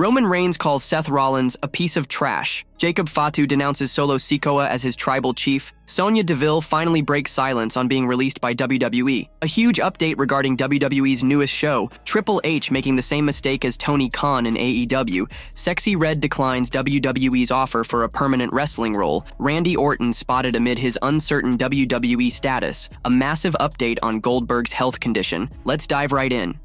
Roman Reigns calls Seth Rollins a piece of trash. Fatu denounces Solo Sikoa as his tribal chief. Sonya Deville finally breaks silence on being released by WWE. A huge update regarding WWE's newest show, Triple H making the same mistake as Tony Khan in AEW. Sexy Red declines WWE's offer for a permanent wrestling role. Randy Orton spotted amid his uncertain WWE status. A massive update on Goldberg's health condition. Let's dive right in.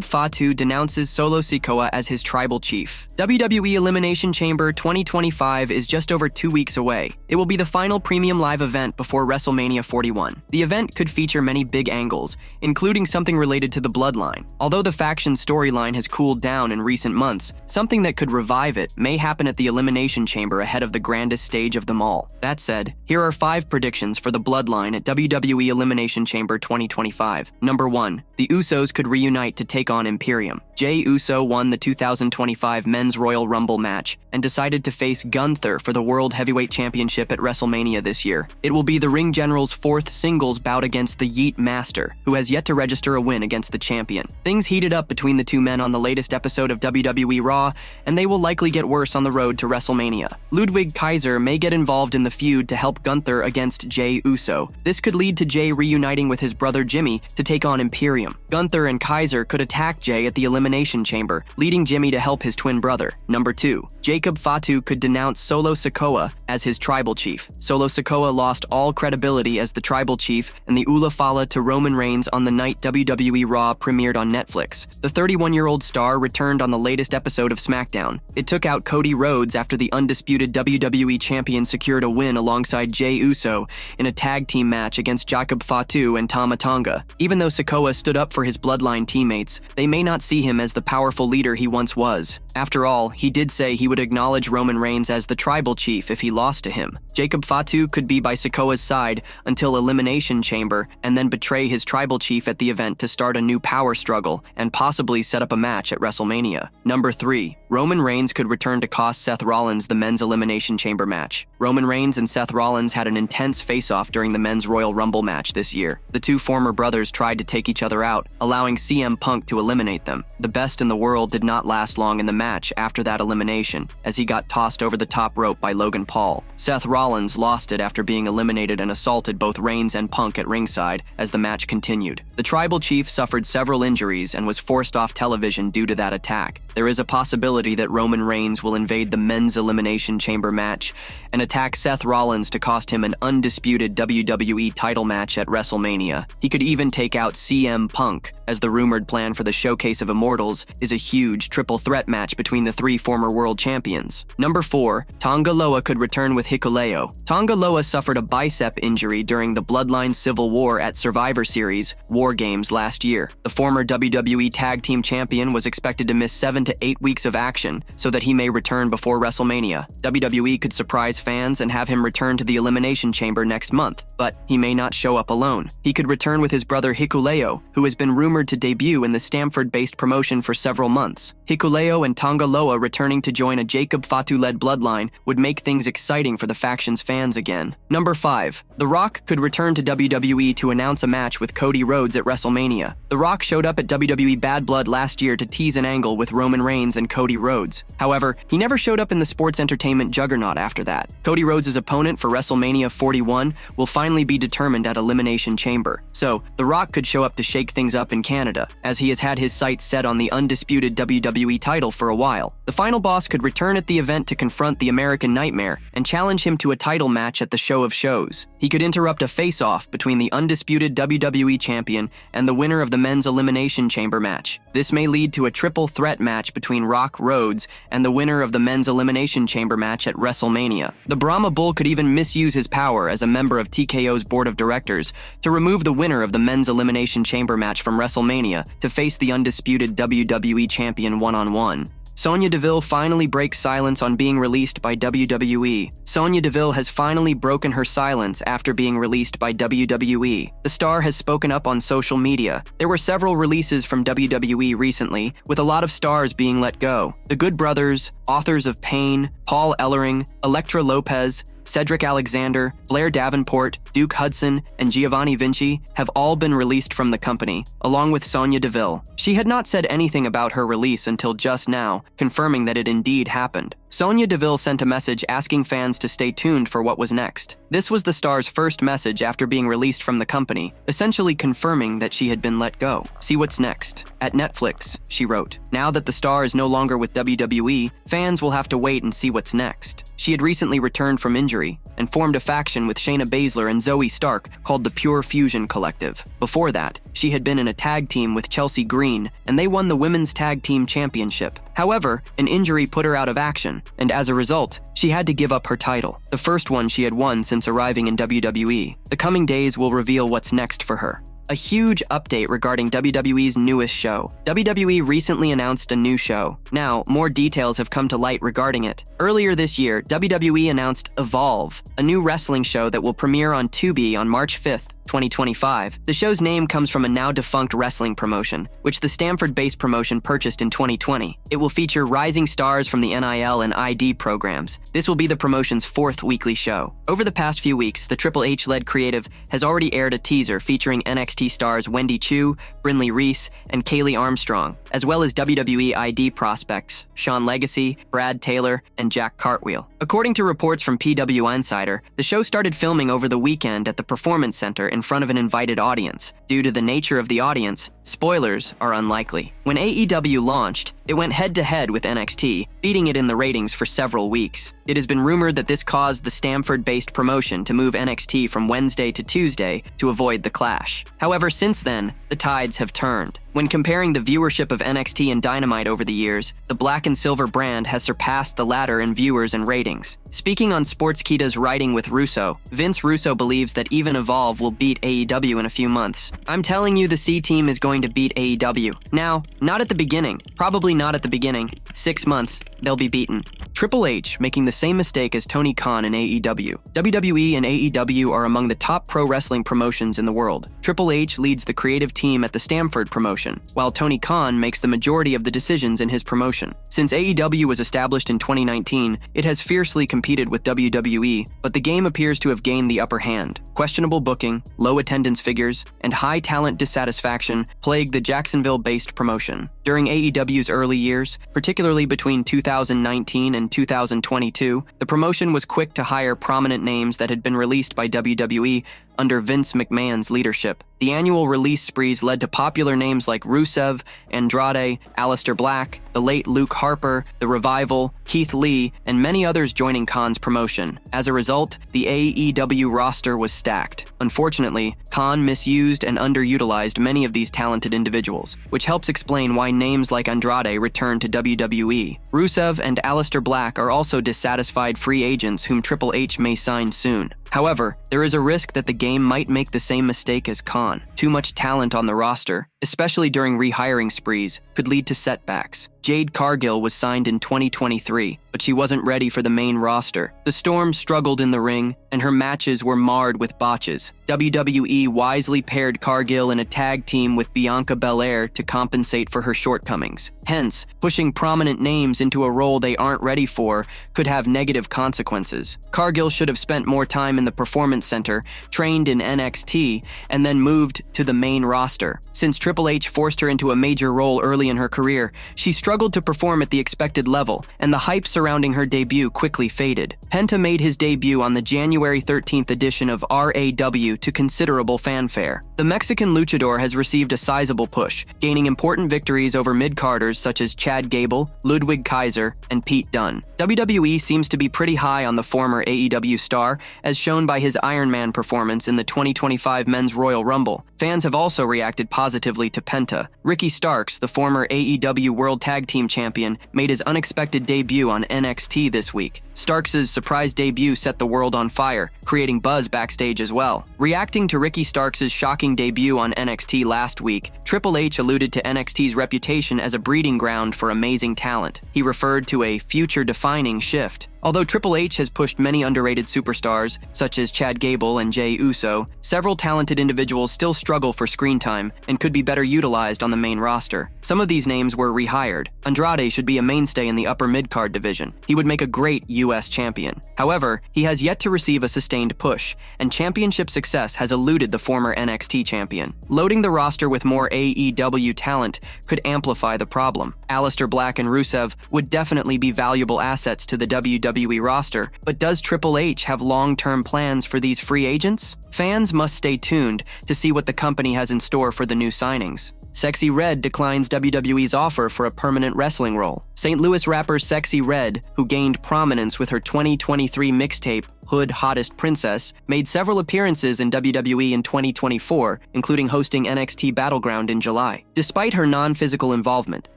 Fatu denounces Solo Sikoa as his tribal chief. WWE Elimination Chamber 2025 is just over 2 weeks away. It will be the final premium live event before WrestleMania 41. The event could feature many big angles, including something related to the Bloodline. Although the faction storyline has cooled down in recent months, something that could revive it may happen at the Elimination Chamber ahead of the grandest stage of them all. That said, here are 5 predictions for the Bloodline at WWE Elimination Chamber 2025. Number 1. The Usos could reunite to take on Imperium. Jey Uso won the 2025 Men's Royal Rumble match and decided to face Gunther for the World Heavyweight Championship at WrestleMania this year. It will be the Ring General's 4th singles bout against the Yeet Master, who has yet to register a win against the champion. Things heated up between the two men on the latest episode of WWE Raw, and they will likely get worse on the road to WrestleMania. Ludwig Kaiser may get involved in the feud to help Gunther against Jey Uso. This could lead to Jey reuniting with his brother Jimmy to take on Imperium. Gunther and Kaiser could attack Jey at the Elimination Chamber, leading Jimmy to help his twin brother. Number 2. Fatu could denounce Solo Sikoa as his tribal chief. Solo Sikoa lost all credibility as the tribal chief and the Ula Fala to Roman Reigns on the night WWE Raw premiered on Netflix. The 31-year-old star returned on the latest episode of SmackDown. It took out Cody Rhodes after the undisputed WWE champion secured a win alongside Jey Uso in a tag team match against Fatu and Tama Tonga. Even though Sikoa stood up for his Bloodline teammates, they may not see him as the powerful leader he once was. After all, he did say he would acknowledge Roman Reigns as the tribal chief if he lost to him. Fatu could be by Sikoa's side until Elimination Chamber and then betray his tribal chief at the event to start a new power struggle and possibly set up a match at WrestleMania. Number 3. Roman Reigns could return to cost Seth Rollins the Men's Elimination Chamber match. Roman Reigns and Seth Rollins had an intense face-off during the Men's Royal Rumble match this year. The two former brothers tried to take each other out, allowing CM Punk to eliminate them. The best in the world did not last long in the match after that elimination, as he got tossed over the top rope by Logan Paul. Seth Rollins lost it after being eliminated and assaulted both Reigns and Punk at ringside as the match continued. The tribal chief suffered several injuries and was forced off television due to that attack. There is a possibility that Roman Reigns will invade the Men's Elimination Chamber match and attack Seth Rollins to cost him an undisputed WWE title match at WrestleMania. He could even take out CM Punk, as the rumored plan for the Showcase of Immortals is a huge triple threat match between the 3 former world champions. Number 4. Tonga Loa could return with Hikuleo. Tonga Loa suffered a bicep injury during the Bloodline Civil War at Survivor Series War Games last year. The former WWE Tag Team Champion was expected to miss 7 to 8 weeks of action so that he may return before WrestleMania. WWE could surprise fans and have him return to the Elimination Chamber next month, but he may not show up alone. He could return with his brother Hikuleo, who has been rumored to debut in the Stamford-based promotion for several months. Hikuleo and Tonga Loa returning to join a Fatu-led bloodline would make things exciting for the faction's fans again. Number 5. The Rock could return to WWE to announce a match with Cody Rhodes at WrestleMania. The Rock showed up at WWE Bad Blood last year to tease an angle with Roman Reigns and Cody Rhodes. However, he never showed up in the sports entertainment juggernaut after that. Cody Rhodes' opponent for WrestleMania 41 will finally be determined at Elimination Chamber. So, The Rock could show up to shake things up in Canada, as he has had his sights set on the undisputed WWE title for a while. The final boss could return at the event to confront the American Nightmare and challenge him to a title match at the Show of Shows. He could interrupt a face-off between the undisputed WWE champion and the winner of the Men's Elimination Chamber match. This may lead to a triple threat match between Rock, Rhodes, and the winner of the Men's Elimination Chamber match at WrestleMania. The Brahma Bull could even misuse his power as a member of TKO's board of directors to remove the winner of the Men's Elimination Chamber match from WrestleMania to face the undisputed WWE champion one-on-one. Sonya Deville finally breaks silence on being released by WWE. Sonya Deville has finally broken her silence after being released by WWE. The star has spoken up on social media. There were several releases from WWE recently, with a lot of stars being let go. The Good Brothers, Authors of Pain, Paul Ellering, Elektra Lopez, Cedric Alexander, Blair Davenport, Duke Hudson, and Giovanni Vinci have all been released from the company, along with Sonya Deville. She had not said anything about her release until just now, confirming that it indeed happened. Sonya Deville sent a message asking fans to stay tuned for what was next. This was the star's first message after being released from the company, essentially confirming that she had been let go. See what's next. At Netflix, she wrote, "Now that the star is no longer with WWE, fans will have to wait and see what's next." She had recently returned from injury and formed a faction with Shayna Baszler and Zoe Stark called the Pure Fusion Collective. Before that, she had been in a tag team with Chelsea Green, and they won the Women's Tag Team Championship. However, an injury put her out of action, and as a result, she had to give up her title, the first one she had won since arriving in WWE. The coming days will reveal what's next for her. A huge update regarding WWE's newest show. WWE recently announced a new show. Now, more details have come to light regarding it. Earlier this year, WWE announced Evolve, a new wrestling show that will premiere on Tubi on March 5th, 2025. The show's name comes from a now-defunct wrestling promotion, which the Stamford-based promotion purchased in 2020. It will feature rising stars from the NIL and ID programs. This will be the promotion's fourth weekly show. Over the past few weeks, the Triple H-led creative has already aired a teaser featuring NXT stars Wendy Chu, Brinley Reese, and Kaylee Armstrong, as well as WWE ID prospects Sean Legacy, Brad Taylor, and Jack Cartwheel. According to reports from PW Insider, the show started filming over the weekend at the Performance Center in front of an invited audience. Due to the nature of the audience, spoilers are unlikely. When AEW launched, it went head-to-head with NXT, beating it in the ratings for several weeks. It has been rumored that this caused the Stamford-based promotion to move NXT from Wednesday to Tuesday to avoid the clash. However, since then, the tides have turned. When comparing the viewership of NXT and Dynamite over the years, the Black and Silver brand has surpassed the latter in viewers and ratings. Speaking on Sportskeeda's Writing with Russo, Vince Russo believes that even Evolve will beat AEW in a few months. "I'm telling you the C-Team is going to beat AEW. Now, not at the beginning. Probably not at the beginning. 6 months, they'll be beaten." Triple H making the same mistake as Tony Khan in AEW. WWE and AEW are among the top pro wrestling promotions in the world. Triple H leads the creative team at the Stamford promotion, while Tony Khan makes the majority of the decisions in his promotion. Since AEW was established in 2019, it has fiercely competed with WWE, but the game appears to have gained the upper hand. Questionable booking, low attendance figures, and high talent dissatisfaction plagued the Jacksonville-based promotion. During AEW's early years, particularly between 2019 and 2022, the promotion was quick to hire prominent names that had been released by WWE under Vince McMahon's leadership. The annual release sprees led to popular names like Rusev, Andrade, Aleister Black, the late Luke Harper, The Revival, Keith Lee, and many others joining Khan's promotion. As a result, the AEW roster was stacked. Unfortunately, Khan misused and underutilized many of these talented individuals, which helps explain why names like Andrade returned to WWE. Rusev and Aleister Black are also dissatisfied free agents whom Triple H may sign soon. However, there is a risk that the game might make the same mistake as Khan. Too much talent on the roster, especially during rehiring sprees, could lead to setbacks. Jade Cargill was signed in 2023, but she wasn't ready for the main roster. The Storm struggled in the ring, and her matches were marred with botches. WWE wisely paired Cargill in a tag team with Bianca Belair to compensate for her shortcomings. Hence, pushing prominent names into a role they aren't ready for could have negative consequences. Cargill should have spent more time in the Performance Center, trained in NXT, and then moved to the main roster. Since Triple H forced her into a major role early in her career, she struggled to perform at the expected level, and the hype surrounding her debut quickly faded. Penta made his debut on the January 13th edition of RAW to considerable fanfare. The Mexican luchador has received a sizable push, gaining important victories over mid-carders such as Chad Gable, Ludwig Kaiser, and Pete Dunne. WWE seems to be pretty high on the former AEW star, as shown by his Iron Man performance in the 2025 Men's Royal Rumble. Fans have also reacted positively to Penta. Ricky Starks, the former AEW World Tag Team Champion, made his unexpected debut on NXT this week. Starks' surprise debut set the world on fire, creating buzz backstage as well. Reacting to Ricky Starks' shocking debut on NXT last week, Triple H alluded to NXT's reputation as a breeding ground for amazing talent. He referred to a future-defining shift. Although Triple H has pushed many underrated superstars, such as Chad Gable and Jey Uso, several talented individuals still struggle for screen time and could be better utilized on the main roster. Some of these names were rehired. Andrade should be a mainstay in the upper mid-card division. He would make a great US champion. However, he has yet to receive a sustained push, and championship success has eluded the former NXT champion. Loading the roster with more AEW talent could amplify the problem. Aleister Black and Rusev would definitely be valuable assets to the WWE roster, but does Triple H have long-term plans for these free agents? Fans must stay tuned to see what the company has in store for the new signings. Sexy Red declines WWE's offer for a permanent wrestling role. St. Louis rapper Sexy Red, who gained prominence with her 2023 mixtape, Hood Hottest Princess, made several appearances in WWE in 2024, including hosting NXT Battleground in July. Despite her non-physical involvement,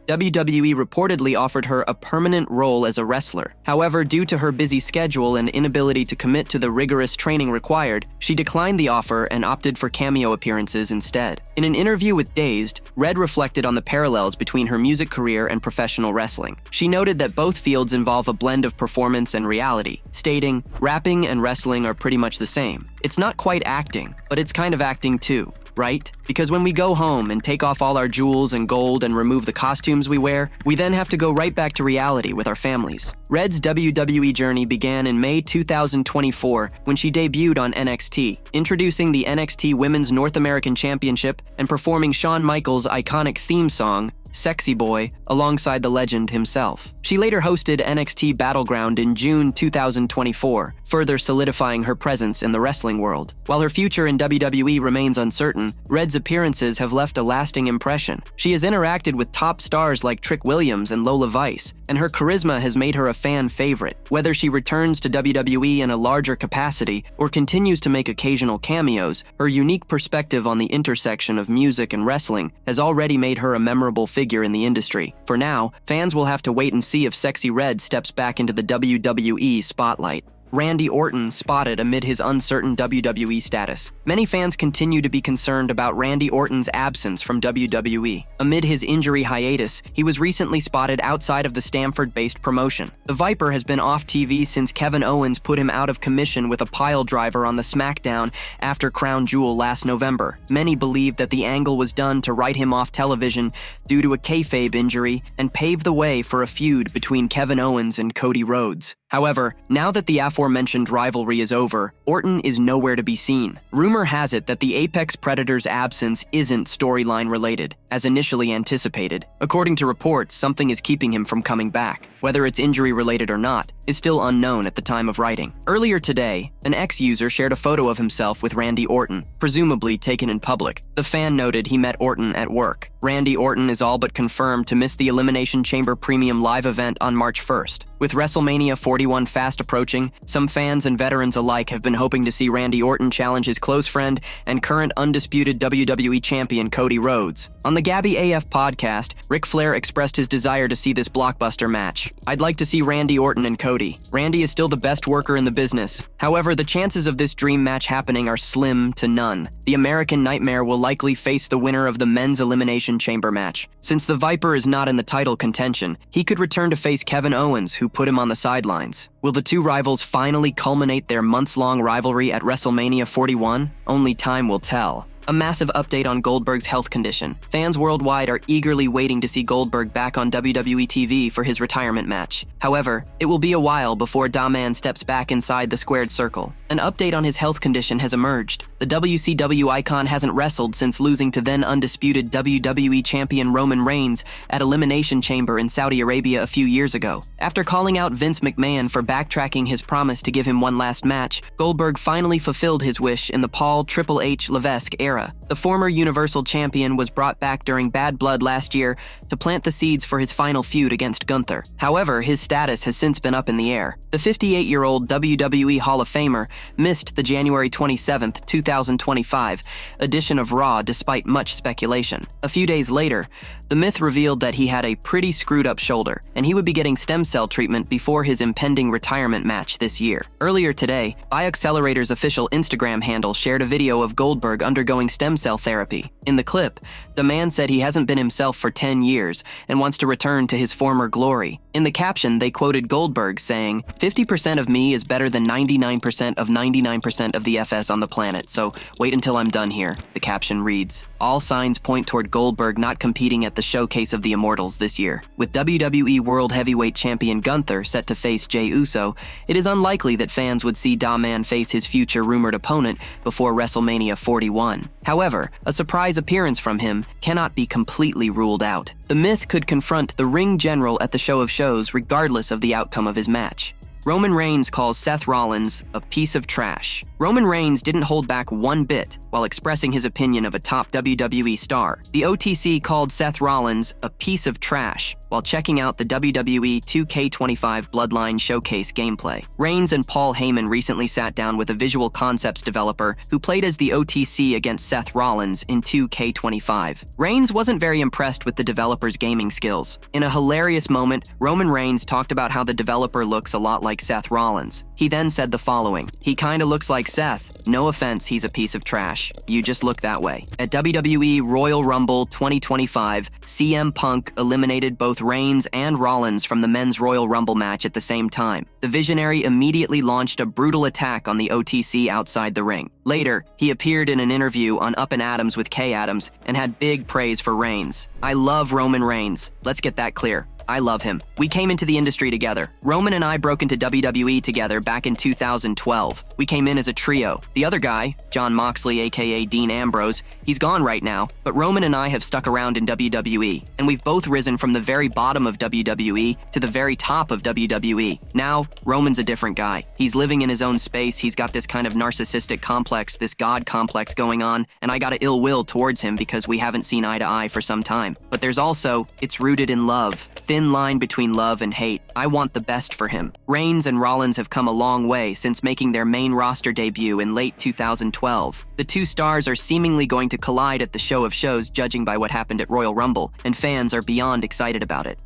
WWE reportedly offered her a permanent role as a wrestler. However, due to her busy schedule and inability to commit to the rigorous training required, she declined the offer and opted for cameo appearances instead. In an interview with Dazed, Red reflected on the parallels between her music career and professional wrestling. She noted that both fields involve a blend of performance and reality, stating, "Rapping and wrestling are pretty much the same. It's not quite acting, but it's kind of acting too, right? Because when we go home and take off all our jewels and gold and remove the costumes we wear, we then have to go right back to reality with our families." Red's WWE journey began in May 2024 when she debuted on NXT, introducing the NXT Women's North American Championship and performing Shawn Michaels' iconic theme song, Sexy Boy, alongside the legend himself. She later hosted NXT Battleground in June 2024, further solidifying her presence in the wrestling world. While her future in WWE remains uncertain, Red's appearances have left a lasting impression. She has interacted with top stars like Trick Williams and Lola Vice, and her charisma has made her a fan favorite. Whether she returns to WWE in a larger capacity or continues to make occasional cameos, her unique perspective on the intersection of music and wrestling has already made her a memorable figure in the industry. For now, fans will have to wait and see if Sexy Red steps back into the WWE spotlight. Randy Orton spotted amid his uncertain WWE status. Many fans continue to be concerned about Randy Orton's absence from WWE. Amid his injury hiatus, he was recently spotted outside of the Stamford-based promotion. The Viper has been off TV since Kevin Owens put him out of commission with a pile driver on the SmackDown after Crown Jewel last November. Many believe that the angle was done to write him off television due to a kayfabe injury and pave the way for a feud between Kevin Owens and Cody Rhodes. However, now that the aforementioned rivalry is over, Orton is nowhere to be seen. Rumor has it that the Apex Predator's absence isn't storyline related, as initially anticipated. According to reports, something is keeping him from coming back. Whether it's injury related or not is still unknown at the time of writing. Earlier today, an ex-user shared a photo of himself with Randy Orton, presumably taken in public. The fan noted he met Orton at work. Randy Orton is all but confirmed to miss the Elimination Chamber Premium Live event on March 1st. With WrestleMania 41 fast approaching, some fans and veterans alike have been hoping to see Randy Orton challenge his close friend and current undisputed WWE champion Cody Rhodes. On the Gabby AF podcast, Ric Flair expressed his desire to see this blockbuster match. "I'd like to see Randy Orton and Cody. Randy is still the best worker in the business. However, the chances of this dream match happening are slim to none. The American Nightmare will likely face the winner of the men's Elimination Chamber match. Since the Viper is not in the title contention, he could return to face Kevin Owens, who put him on the sidelines. Will the two rivals finally culminate their months-long rivalry at WrestleMania 41? Only time will tell." A massive update on Goldberg's health condition. Fans worldwide are eagerly waiting to see Goldberg back on WWE TV for his retirement match. However, it will be a while before Daman steps back inside the squared circle. An update on his health condition has emerged. The WCW icon hasn't wrestled since losing to then undisputed WWE champion Roman Reigns at Elimination Chamber in Saudi Arabia a few years ago. After calling out Vince McMahon for backtracking his promise to give him one last match, Goldberg finally fulfilled his wish in the Paul Triple H Levesque era. The former Universal Champion was brought back during Bad Blood last year to plant the seeds for his final feud against Gunther. However, his status has since been up in the air. The 58-year-old WWE Hall of Famer missed the January 27, 2025 edition of Raw despite much speculation. A few days later, the Myth revealed that he had a pretty screwed-up shoulder, and he would be getting stem cell treatment before his impending retirement match this year. Earlier today, BioAccelerator's official Instagram handle shared a video of Goldberg undergoing undergoing stem cell therapy. In the clip, the man said he hasn't been himself for 10 years and wants to return to his former glory. In the caption, they quoted Goldberg saying, "50% of me is better than 99% of 99% of the FS on the planet, so wait until I'm done here," the caption reads. All signs point toward Goldberg not competing at the Showcase of the Immortals this year. With WWE World Heavyweight Champion Gunther set to face Jey Uso, it is unlikely that fans would see Da-Man face his future rumored opponent before WrestleMania 41. However, a surprise appearance from him cannot be completely ruled out. The Myth could confront the ring general at the Show of Shows regardless of the outcome of his match. Roman Reigns calls Seth Rollins a piece of trash. Roman Reigns didn't hold back one bit while expressing his opinion of a top WWE star. The OTC called Seth Rollins a piece of trash while checking out the WWE 2K25 Bloodline Showcase gameplay. Reigns and Paul Heyman recently sat down with a visual concepts developer who played as the OTC against Seth Rollins in 2K25. Reigns wasn't very impressed with the developer's gaming skills. In a hilarious moment, Roman Reigns talked about how the developer looks a lot like Seth Rollins. He then said the following: "He kinda looks like Seth. No offense, he's a piece of trash. You just look that way." At WWE Royal Rumble 2025, CM Punk eliminated both Reigns and Rollins from the Men's Royal Rumble match at the same time. The Visionary immediately launched a brutal attack on the OTC outside the ring. Later, he appeared in an interview on Up and Adams with Kay Adams and had big praise for Reigns. "I love Roman Reigns. Let's get that clear. I love him. We came into the industry together. Roman and I broke into WWE together back in 2012. We came in as a trio. The other guy, Jon Moxley aka Dean Ambrose, he's gone right now, but Roman and I have stuck around in WWE, and we've both risen from the very bottom of WWE to the very top of WWE. Now, Roman's a different guy. He's living in his own space, he's got this kind of narcissistic complex, this god complex going on, and I got an ill will towards him because we haven't seen eye to eye for some time. But there's also, it's rooted in love. Thin line between love and hate. I want the best for him." Reigns and Rollins have come a long way since making their main roster debut in late 2012. The two stars are seemingly going to collide at the Show of Shows, judging by what happened at Royal Rumble, and fans are beyond excited about it.